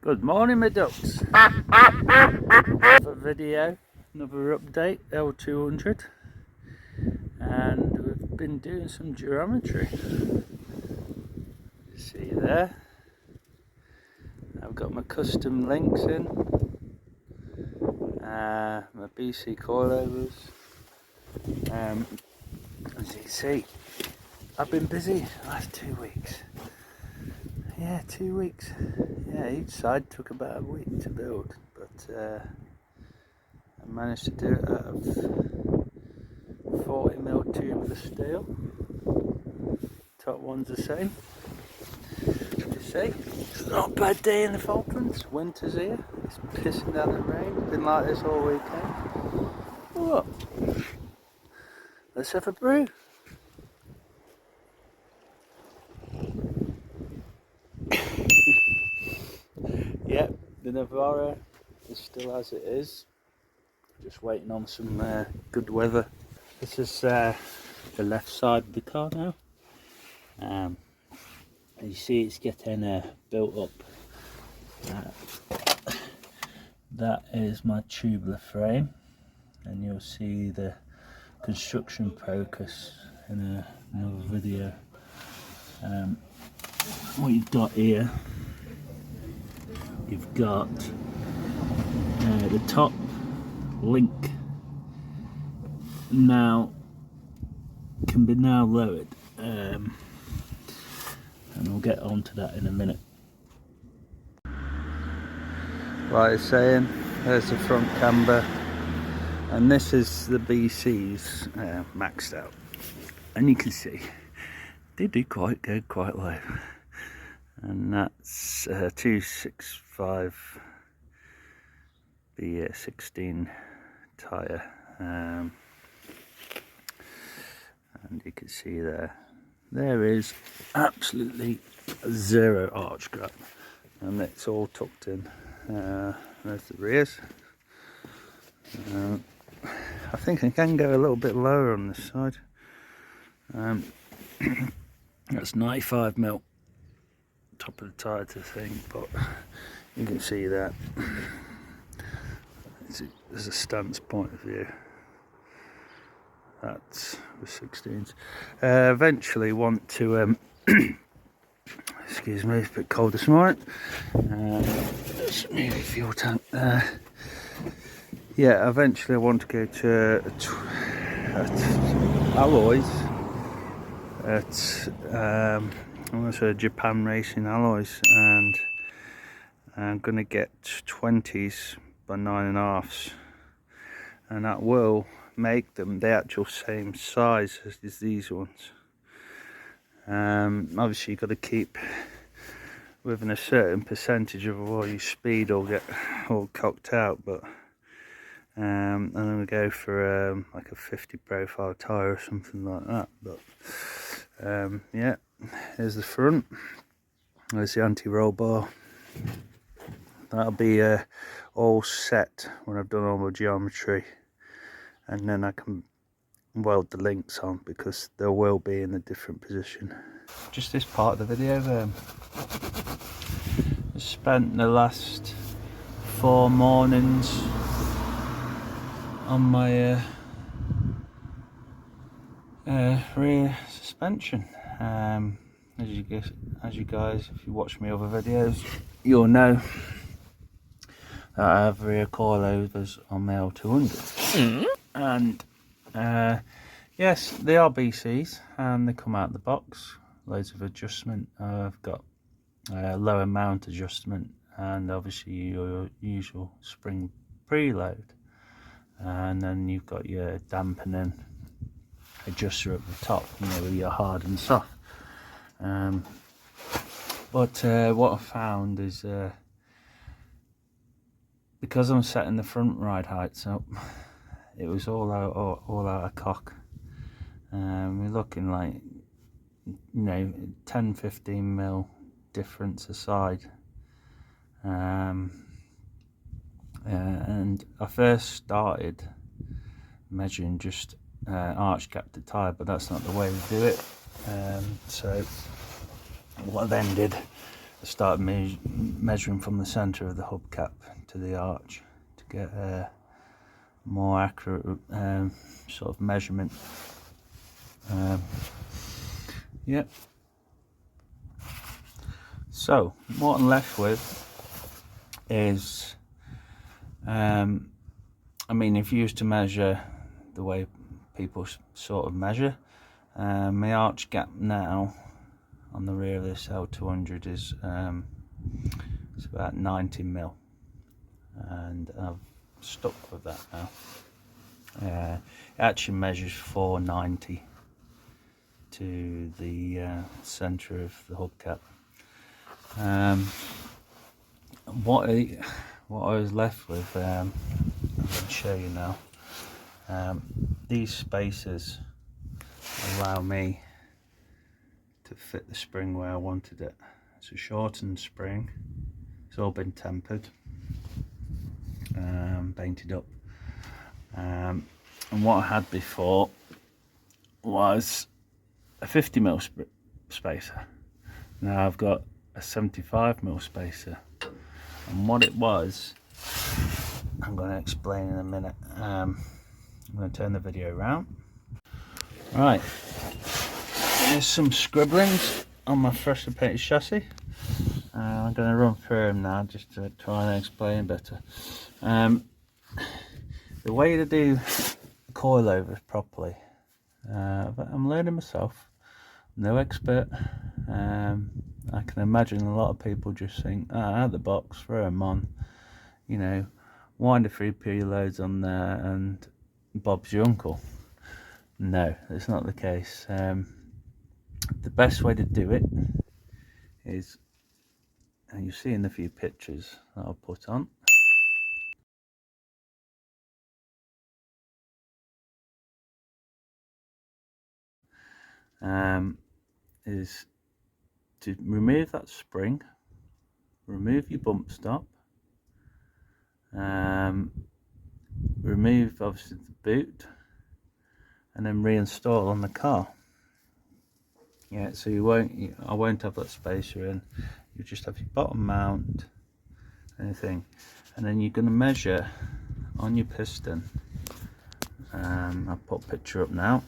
Good morning, my ducks. Another video, another update, L200, and we've been doing some geometry. You see there, I've got my custom links in, my BC coilovers. As you can see, I've been busy the last 2 weeks. Yeah, 2 weeks. Yeah, each side took about a week to build, but I managed to do it out of 40mm tubular steel. Top one's the same. You see, it's not a bad day in the Falklands. Winter's here. It's pissing down the rain. It's been like this all weekend. What? Let's have a brew. Yep, the Navara is still as it is. Just waiting on some good weather. This is the left side of the car now. As you see, it's getting built up. That is my tubular frame, and you'll see the construction progress in another video. What you've got here, you've got the top link now can be now lowered, and we'll get onto that in a minute. Like I was saying, there's the front camber, and this is the BC's maxed out, and you can see they do quite good, quite low, and that's 265 B16 tyre, and you can see there is absolutely zero arch grab, and it's all tucked in. There's the rears. I think I can go a little bit lower on this side. That's 95mm top of the tyre to thing, but you can see that there's a stance point of view. That's the 16s. Eventually want to excuse me, it's a bit cold this morning. Just move the fuel tank. Yeah, eventually I want to go to alloys at I'm going to Japan Racing Alloys, and I'm going to get 20s by 9.5s, and that will make them the actual same size as these ones. Obviously you've got to keep within a certain percentage of all your speed or get all cocked out, but I'm going to go for like a 50 profile tyre or something like that. But yeah, here's the front, there's the anti-roll bar. That'll be all set when I've done all my geometry, and then I can weld the links on because they will be in a different position. Just this part of the video, I spent the last 4 mornings on my rear suspension. As you guys, if you watch my other videos, you'll know that I have rear coilovers on my L200. And yes, they are BCs, and they come out of the box. Loads of adjustment. I've got lower mount adjustment, and obviously your usual spring preload, and then you've got your dampening adjuster at the top, you know, with your hard and soft. But what I found is because I'm setting the front ride heights up, it was all out of cock. We're looking like, you know, 10-15mm difference aside. And I first started measuring just arch gap to tyre, but that's not the way to do it. So what I then did, started measuring from the centre of the hubcap to the arch to get a more accurate sort of measurement. Yep. So what I'm left with is, I mean, if you used to measure the way people sort of measure, my arch gap now on the rear of this L200 is it's about 90 mil, and I've stuck with that now. It actually measures 490 to the centre of the hubcap. What I was left with, I'm going to show you now. These spacers allow me to fit the spring where I wanted it. It's a shortened spring. It's all been tempered, painted up. And what I had before was a 50 mil spacer. Now I've got a 75 mil spacer, and what it was, I'm going to explain in a minute. I'm going to turn the video around. Right, here's some scribblings on my freshly painted chassis. I'm going to run through them now just to try and explain better. The way to do coilovers properly, but I'm learning myself, no expert. I can imagine a lot of people just think, out of the box, throw them on, you know, wind a 3P loads on there and Bob's your uncle. No, that's not the case. The best way to do it is, and you'll see in a few pictures that I'll put on, is to remove that spring, remove your bump stop, remove obviously the boot, and then reinstall on the car. Yeah, so I won't have that spacer in. You just have your bottom mount, anything, and then you're going to measure on your piston. I'll put a picture up now.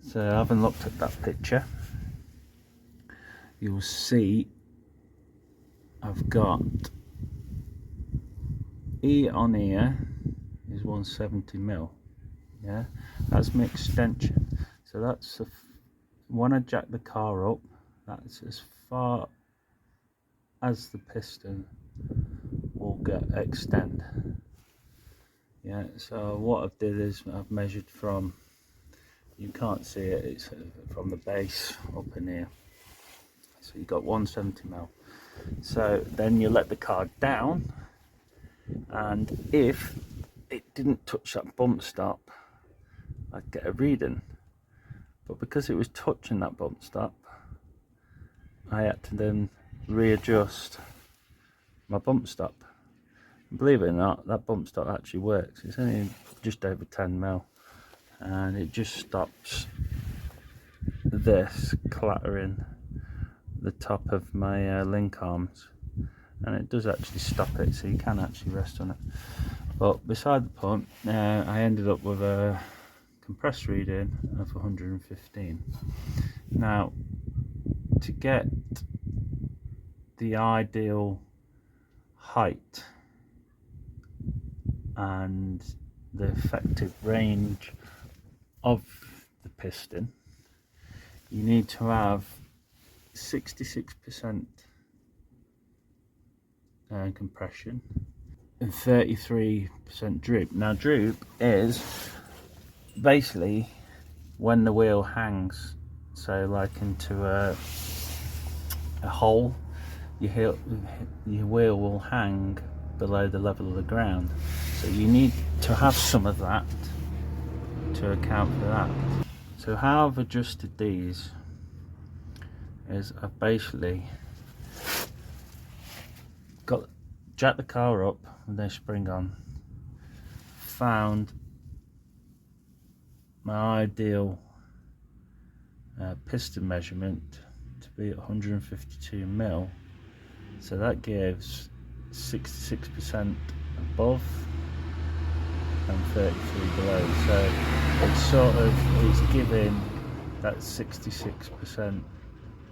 So having looked at that picture, you'll see I've got E on here is 170 mil. Yeah, that's my extension. So that's when I jack the car up, that's as far as the piston will extend. Yeah, so what I've did is I've measured from, you can't see it, it's from the base up in here. So you've got 170 mil. So then you let the car down, and if it didn't touch that bump stop, I'd get a reading. But because it was touching that bump stop, I had to then readjust my bump stop. Believe it or not, that bump stop actually works. It's only just over 10 mil, and it just stops this clattering the top of my link arms, and it does actually stop it, so you can actually rest on it. But beside the point, I ended up with a compressed reading of 115. Now, to get the ideal height and the effective range of the piston, you need to have 66% compression and 33% droop. Now, droop is basically when the wheel hangs, so like into a hole, your wheel will hang below the level of the ground, so you need to have some of that to account for that. So how I've adjusted these is I've basically jacked the car up with no spring on, found my ideal piston measurement to be at 152 mil, so that gives 66% above and 33 below, so it's giving that 66%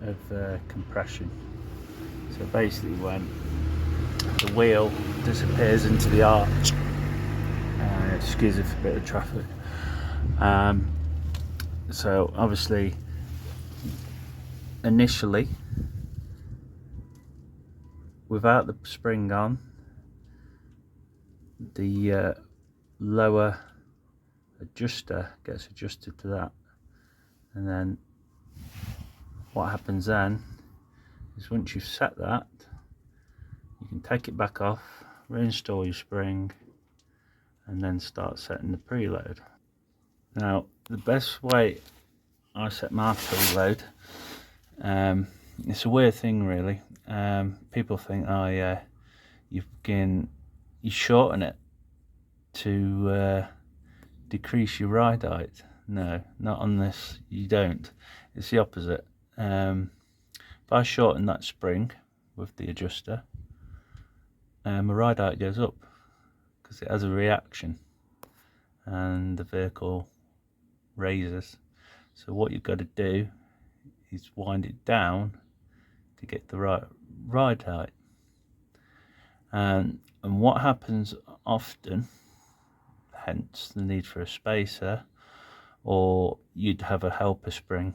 of compression. So basically when the wheel disappears into the arch, excuse it for a bit of traffic, so obviously initially without the spring on, the lower adjuster gets adjusted to that, and then what happens then is once you've set that, you can take it back off, reinstall your spring, and then start setting the preload. Now the best way I set my preload, it's a weird thing really. People think, oh yeah, you shorten it to decrease your ride height. No, not on this, you don't. It's the opposite. If I shorten that spring with the adjuster, my ride height goes up because it has a reaction and the vehicle raises. So what you've got to do is wind it down to get the right ride height. And what happens often, hence the need for a spacer, or you'd have a helper spring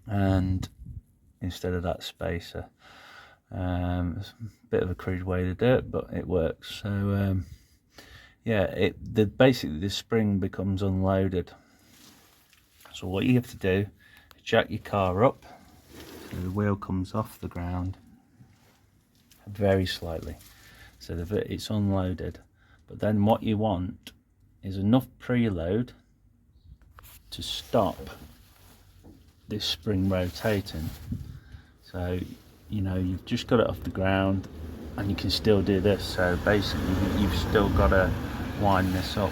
and instead of that spacer. It's a bit of a crude way to do it, but it works. So yeah, basically the spring becomes unloaded. So what you have to do is jack your car up so the wheel comes off the ground very slightly, so it's unloaded. But then what you want is enough preload to stop this spring rotating. So you know, you've just got it off the ground and you can still do this. So basically you've still got to wind this up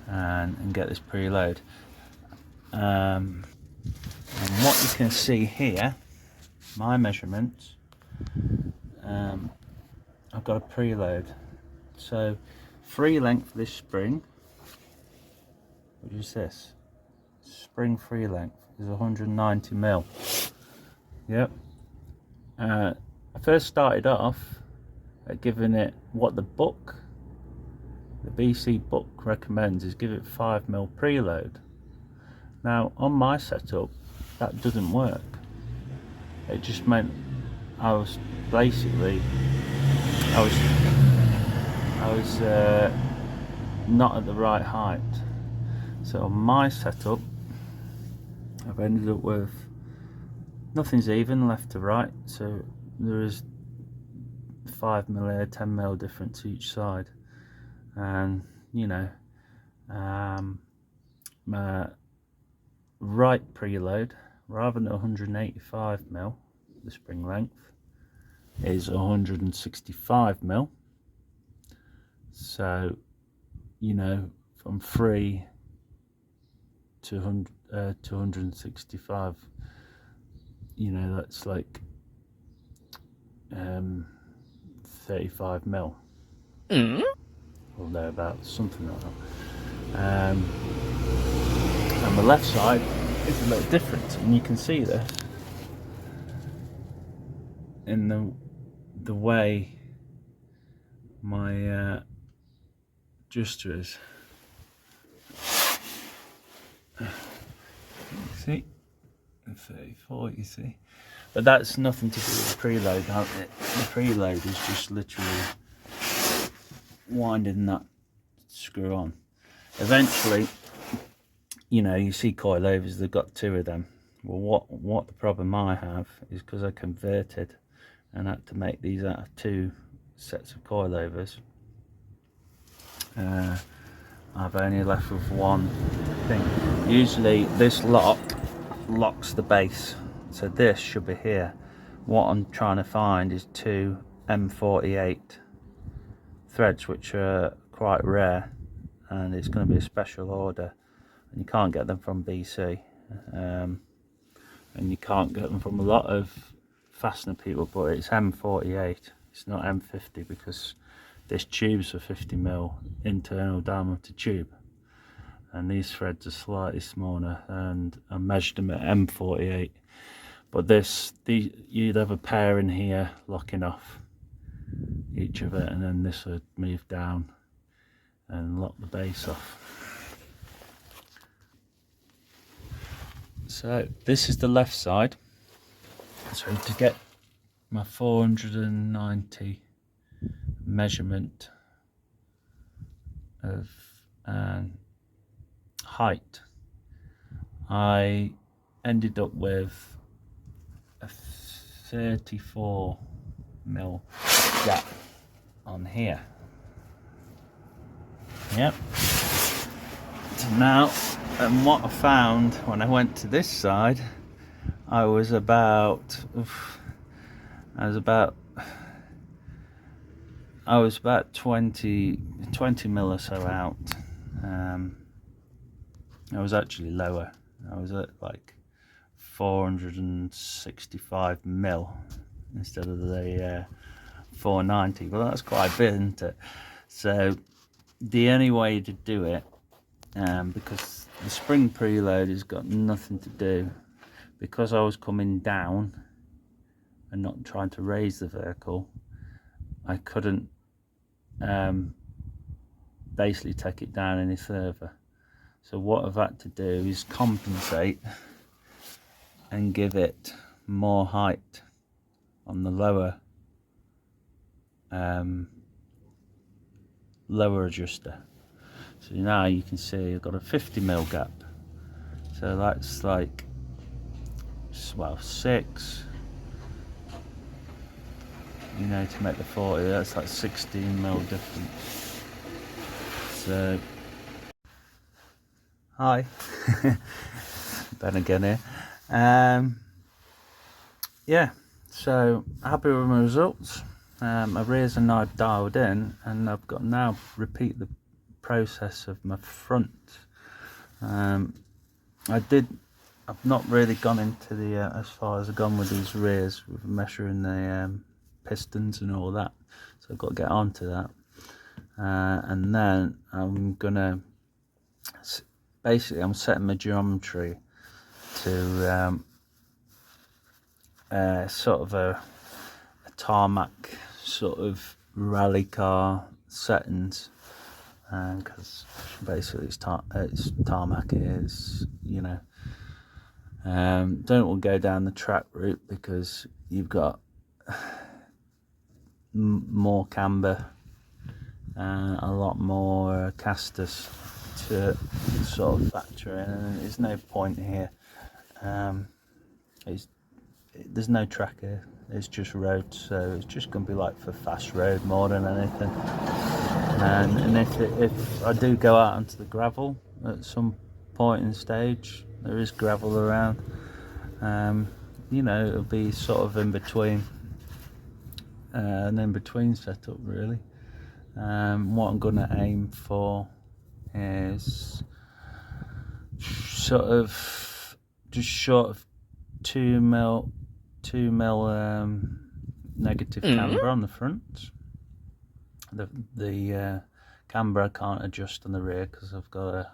and get this preload. And what you can see here, my measurements, I've got a preload. So free length of this spring, which is this spring free length, is 190 mil. Yep. I first started off at giving it what the BC book recommends, is give it 5 mil preload. Now on my setup that doesn't work. It just meant I was not at the right height. So on my setup I've ended up with nothing's even left to right, so there is 5 mil here, 10 mil difference each side. And you know, my right preload, rather than 185 mil, the spring length, is 165 mil. So you know, from 3 to 165, you know, that's like 35 mil or thereabouts, something like that. And the left side is a little different, and you can see this in the way my adjuster is. You see, 34, you see, but that's nothing to do with the preload. The preload is just literally winding that screw on. Eventually, you know, you see coilovers, they've got 2 of them. Well, what the problem I have is because I converted and had to make these out of 2 sets of coilovers, I've only left with one thing. Usually this locks the base, so this should be here. What I'm trying to find is 2 M48 threads, which are quite rare, and it's going to be a special order, and you can't get them from BC, and you can't get them from a lot of fastener people, but it's M48, it's not M50, because this tube's for 50mm internal diameter tube, and these threads are slightly smaller, and I measured them at M48. But you'd have a pair in here locking off each of it, and then this would move down and lock the base off. So this is the left side. So to get my 490 measurement of height, I ended up with a 34mm gap on here. Yep. So now, and what I found when I went to this side, I was about 20mm or so out. I was actually lower. I was at like 465mm instead of the 490. Well, that's quite a bit, isn't it? So the only way to do it, because the spring preload has got nothing to do, because I was coming down and not trying to raise the vehicle, I couldn't basically take it down any further. So what I've had to do is compensate and give it more height on the lower adjuster. So now you can see I've got a 50mm gap, so that's like, well, 6, you know, to make the 40, that's like 16mm difference. So hi, Ben again here. Yeah, so happy with my results. My rears are now dialed in, and I've got now repeat the process of my front. I've not really gone into the as far as I've gone with these rears, with measuring the pistons and all that, so I've got to get onto that. And then I'm gonna basically, I'm setting my geometry to sort of a tarmac sort of rally car settings, because basically it's tarmac, is, you know. Don't want to go down the track route because you've got more camber and a lot more casters to sort of factor in, and there's no point here. There's no track here, it's just road, so it's just going to be like for fast road more than anything. And if I do go out onto the gravel at some point in stage, there is gravel around, you know, it'll be sort of in between, an in-between setup really. What I'm going to aim for is sort of just short of 2mm negative camber on the front. The camber I can't adjust on the rear because I've got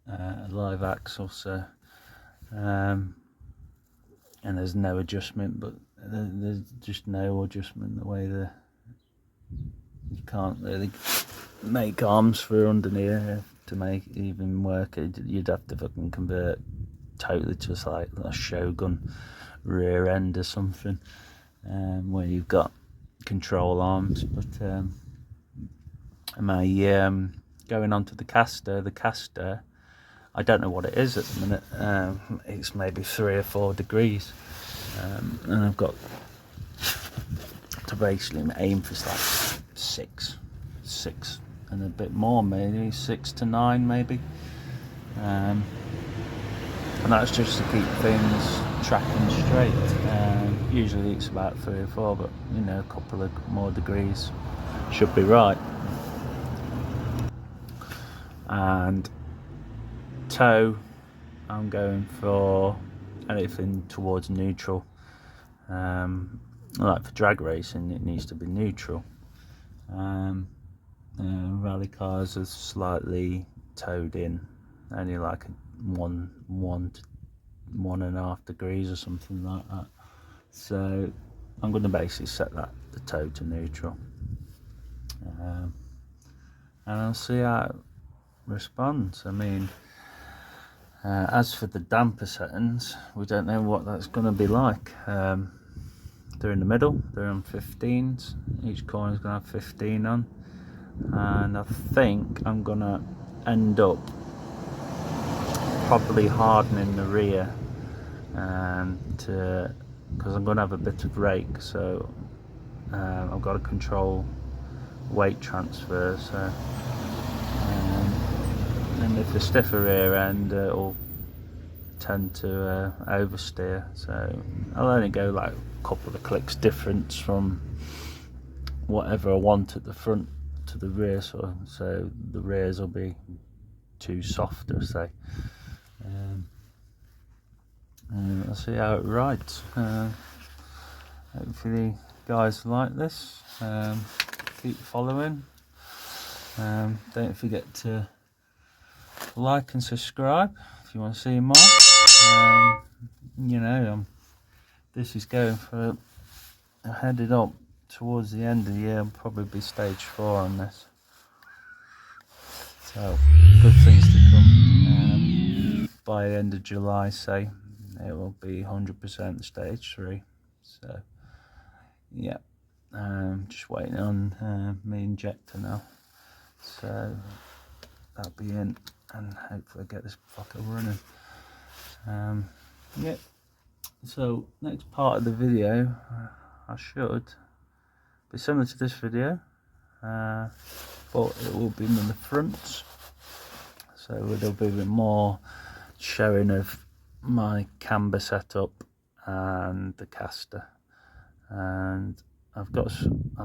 a live axle, so and there's no adjustment, but there's just no adjustment the way you can't really make arms for underneath to make it even work. You'd have to fucking convert totally to like a Shogun rear end or something, where you've got control arms. But my going on to the caster, I don't know what it is at the minute. It's maybe 3 or 4 degrees, and I've got to basically aim for like 6 and a bit more, maybe 6 to 9 maybe, and that's just to keep things tracking straight. Usually it's about 3 or 4, but you know, a couple of more degrees should be right. And toe, I'm going for anything towards neutral. Like for drag racing, it needs to be neutral. Rally cars are slightly toed in, only like 1.5 degrees or something like that. So I'm going to basically set the toe to neutral, and I'll see how it responds. I mean, as for the damper settings, we don't know what that's going to be like. They're in the middle, they're on 15s, each corner is going to have 15 on, and I think I'm going to end up probably hardening the rear, because I'm going to have a bit of rake, so I've got to control weight transfer. So and if the stiffer rear end, it'll tend to oversteer, so I'll only go like a couple of clicks difference from whatever I want at the front to the rear, so the rears will be too softer, say. I'll see how it rides. Hopefully you guys like this. Keep following. Don't forget to like and subscribe if you want to see more. You know, this is going for, headed up towards the end of the year. I'll probably be stage 4 on this, so good things to come. By the end of July, say, it will be 100% stage 3. So yeah, just waiting on my injector now, so that'll be in, and hopefully get this fucker running. Yeah, so next part of the video, I should be similar to this video, but it will be in the front, so there'll be a bit more showing of my camber setup and the caster. And I've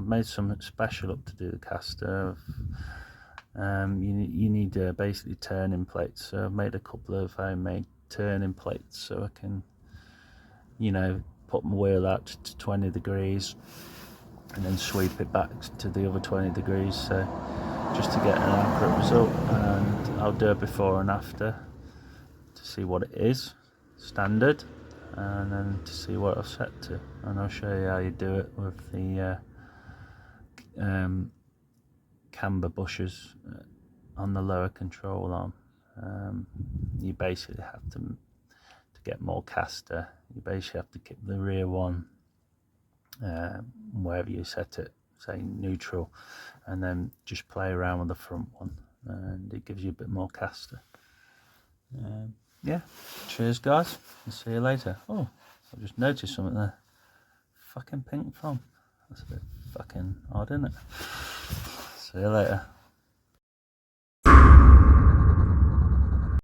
made something special up to do the caster. You need basically turning plates, so I've made a couple of homemade turning plates, so I can, you know, put my wheel out to 20 degrees and then sweep it back to the other 20 degrees, so just to get an accurate result. And I'll do a before and after to see what it is standard, and then to see what I've set to, and I'll show you how you do it with the camber bushes on the lower control arm. You basically have to get more caster, you basically have to keep the rear one wherever you set it, say neutral, and then just play around with the front one, and it gives you a bit more caster. Yeah, cheers guys, and see you later. Oh, I just noticed something there. Fucking pink foam. That's a bit fucking odd, isn't it? See you later.